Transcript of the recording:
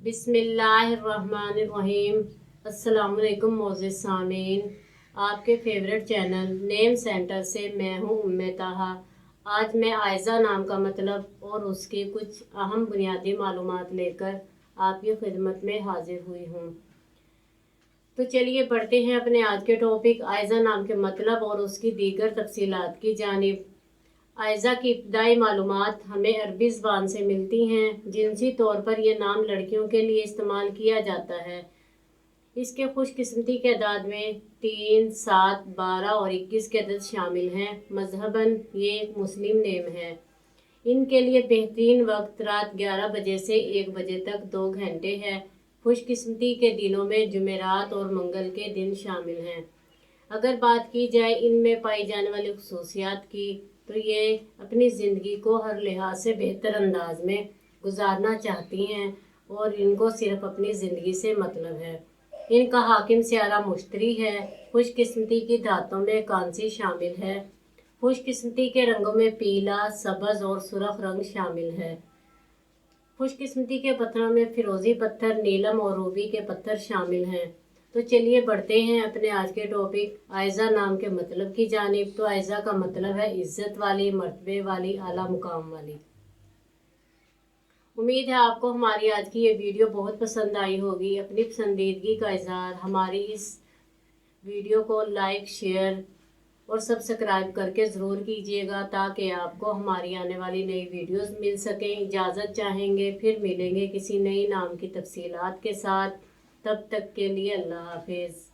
बिस्मिल्लाहिर्रहमानिर्रहीम। अस्सलाम वालेकुम मोअज़्ज़िज़ सामीन, आपके फेवरेट चैनल नेम सेंटर से मैं हूँ उम्मे ताहा। आज मैं आयज़ा नाम का मतलब और उसकी कुछ अहम बुनियादी मालूमात लेकर आपकी खिदमत में हाजिर हुई हूँ। तो चलिए बढ़ते हैं अपने आज के टॉपिक आयज़ा नाम के मतलब और उसकी दीगर तफसीलात की जानिब। आयज़ा की इब्तदाई मालूमात हमें अरबी ज़बान से मिलती हैं। जिनसी तौर पर यह नाम लड़कियों के लिए इस्तेमाल किया जाता है। इसके खुशकिस्मती के अदाद में 3, 7, 12 और 21 के अदद शामिल हैं। मजहबन ये एक मुस्लिम नेम है। इनके लिए बेहतरीन वक्त रात 11 बजे से 1 बजे तक 2 घंटे है। खुशकिस्मती के दिनों में जुमेरात और मंगल के दिन शामिल हैं। अगर बात की जाए इनमें पाई जाने वाली खसूसियात की, तो ये अपनी ज़िंदगी को हर लिहाज से बेहतर अंदाज में गुजारना चाहती हैं और इनको सिर्फ अपनी ज़िंदगी से मतलब है। इनका हाकिम सियारा मुश्तरी है। खुशकिस्मती की धातों में कांसी शामिल है। खुशकिस्मती के रंगों में पीला, सब्ज़ और सुर्ख रंग शामिल है। खुशकिस्मती के पत्थरों में फिरोज़ी पत्थर, नीलम और रूबी के पत्थर शामिल हैं। तो चलिए बढ़ते हैं अपने आज के टॉपिक आयज़ा नाम के मतलब की जानिब। तो आयज़ा का मतलब है इज़्ज़त वाली, मर्तबे वाली, आला मुकाम वाली। उम्मीद है आपको हमारी आज की ये वीडियो बहुत पसंद आई होगी। अपनी पसंदीदगी का इज़हार हमारी इस वीडियो को लाइक, शेयर और सब्सक्राइब करके ज़रूर कीजिएगा, ताकि आपको हमारी आने वाली नई वीडियोस मिल सकें। इजाज़त चाहेंगे, फिर मिलेंगे किसी नई नाम की तफसीलात के साथ। तब तक के लिए अल्लाह हाफिज़।